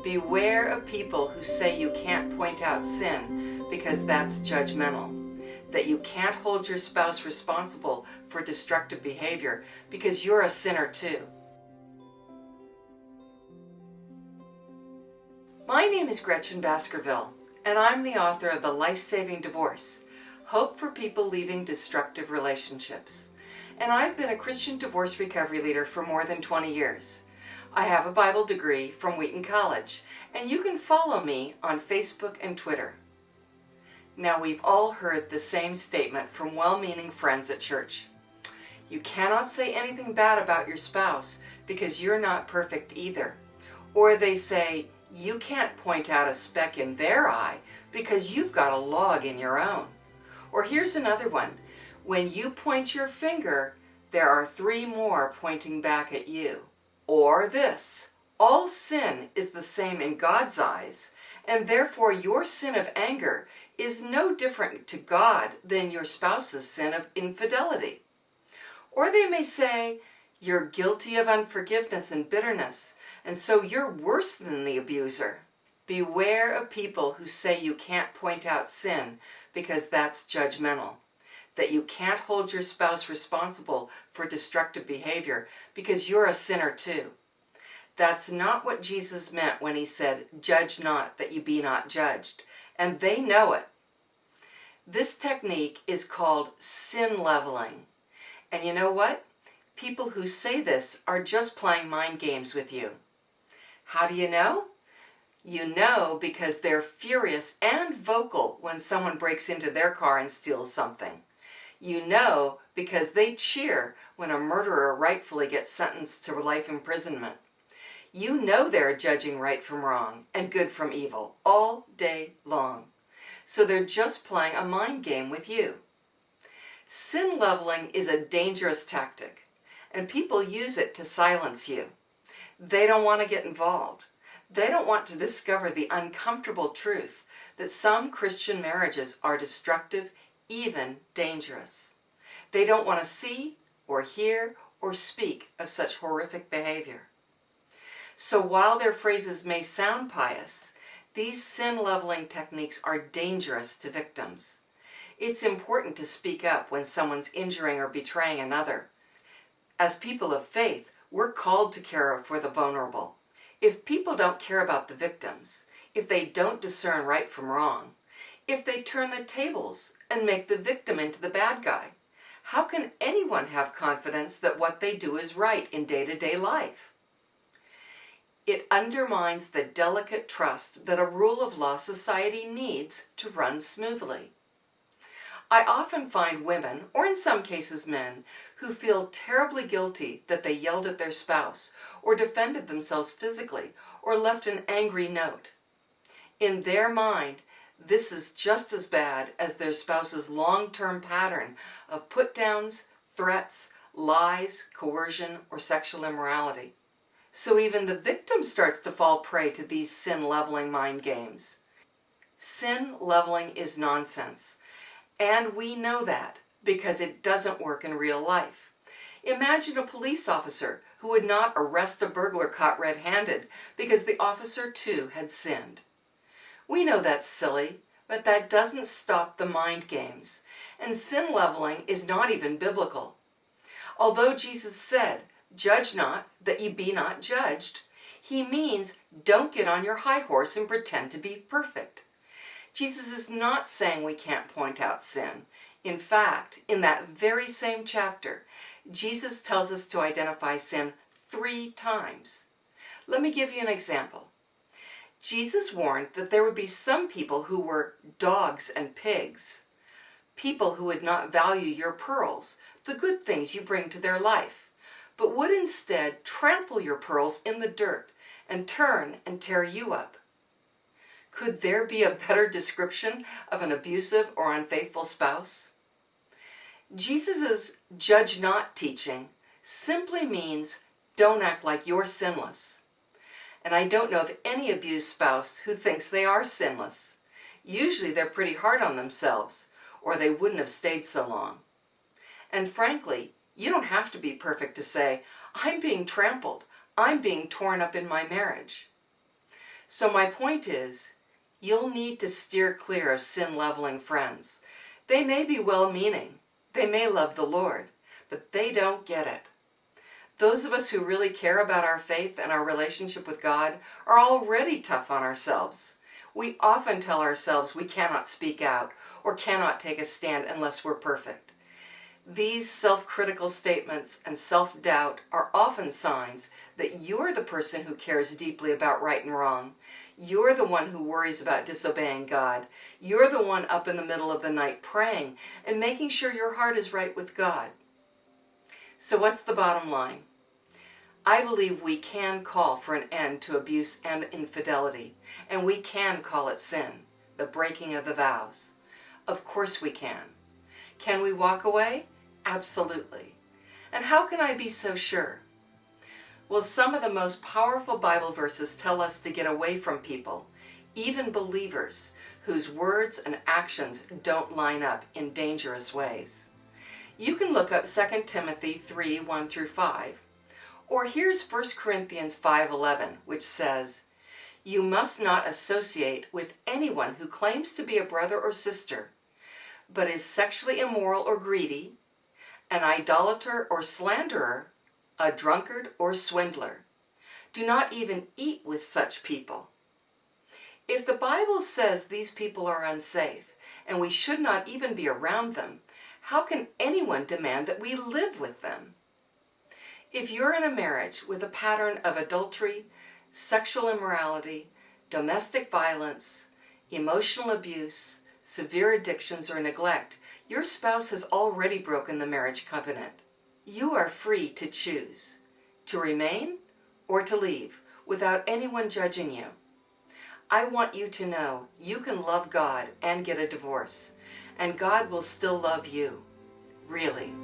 Beware of people who say you can't point out sin because that's judgmental, that you can't hold your spouse responsible for destructive behavior because you're a sinner too. My name is Gretchen Baskerville, and I'm the author of The Life-Saving Divorce, Hope for People Leaving Destructive Relationships. And I've been a Christian divorce recovery leader for more than 20 years. I have a Bible degree from Wheaton College, and you can follow me on Facebook and Twitter. Now, we've all heard the same statement from well-meaning friends at church. You cannot say anything bad about your spouse because you're not perfect either. Or they say, you can't point out a speck in their eye because you've got a log in your own. Or here's another one. When you point your finger, there are 3 more pointing back at you. Or this, all sin is the same in God's eyes, and therefore your sin of anger is no different to God than your spouse's sin of infidelity. Or they may say, you're guilty of unforgiveness and bitterness, and so you're worse than the abuser. Beware of people who say you can't point out sin because that's judgmental, that you can't hold your spouse responsible for destructive behavior because you're a sinner too. That's not what Jesus meant when he said, judge not that you be not judged, and they know it. This technique is called sin leveling, and you know what? People who say this are just playing mind games with you. How do you know? You know because they're furious and vocal when someone breaks into their car and steals something. You know because they cheer when a murderer rightfully gets sentenced to life imprisonment. You know they're judging right from wrong and good from evil all day long. So they're just playing a mind game with you. Sin leveling is a dangerous tactic, and people use it to silence you. They don't want to get involved. They don't want to discover the uncomfortable truth that some Christian marriages are destructive, even dangerous. They don't want to see or hear or speak of such horrific behavior. So while their phrases may sound pious, these sin-leveling techniques are dangerous to victims. It's important to speak up when someone's injuring or betraying another. As people of faith, we're called to care for the vulnerable. If people don't care about the victims, if they don't discern right from wrong, if they turn the tables and make the victim into the bad guy, how can anyone have confidence that what they do is right in day-to-day life? It undermines the delicate trust that a rule of law society needs to run smoothly. I often find women, or in some cases men, who feel terribly guilty that they yelled at their spouse, or defended themselves physically, or left an angry note. In their mind, this is just as bad as their spouse's long-term pattern of put-downs, threats, lies, coercion, or sexual immorality. So even the victim starts to fall prey to these sin-leveling mind games. Sin leveling is nonsense. And we know that because it doesn't work in real life. Imagine a police officer who would not arrest a burglar caught red-handed because the officer too had sinned. We know that's silly, but that doesn't stop the mind games. And sin leveling is not even biblical. Although Jesus said, judge not that ye be not judged, he means don't get on your high horse and pretend to be perfect. Jesus is not saying we can't point out sin. In fact, in that very same chapter, Jesus tells us to identify sin 3 times. Let me give you an example. Jesus warned that there would be some people who were dogs and pigs, people who would not value your pearls, the good things you bring to their life, but would instead trample your pearls in the dirt and turn and tear you up. Could there be a better description of an abusive or unfaithful spouse? Jesus' judge not teaching simply means don't act like you're sinless. And I don't know of any abused spouse who thinks they are sinless. Usually they're pretty hard on themselves, or they wouldn't have stayed so long. And frankly, you don't have to be perfect to say, I'm being trampled, I'm being torn up in my marriage. So my point is, you'll need to steer clear of sin-leveling friends. They may be well-meaning, they may love the Lord, but they don't get it. Those of us who really care about our faith and our relationship with God are already tough on ourselves. We often tell ourselves we cannot speak out or cannot take a stand unless we're perfect. These self-critical statements and self-doubt are often signs that you're the person who cares deeply about right and wrong. You're the one who worries about disobeying God. You're the one up in the middle of the night praying and making sure your heart is right with God. So what's the bottom line? I believe we can call for an end to abuse and infidelity, and we can call it sin, the breaking of the vows. Of course we can. Can we walk away? Absolutely. And how can I be so sure? Well, some of the most powerful Bible verses tell us to get away from people, even believers, whose words and actions don't line up in dangerous ways. You can look up 2 Timothy 3, 1 through 5. Or here's 1 Corinthians 5:11, which says, "You must not associate with anyone who claims to be a brother or sister, but is sexually immoral or greedy, an idolater or slanderer, a drunkard or swindler. Do not even eat with such people." If the Bible says these people are unsafe and we should not even be around them, how can anyone demand that we live with them? If you're in a marriage with a pattern of adultery, sexual immorality, domestic violence, emotional abuse, severe addictions, or neglect, your spouse has already broken the marriage covenant. You are free to choose to remain or to leave without anyone judging you. I want you to know you can love God and get a divorce, and God will still love you. Really.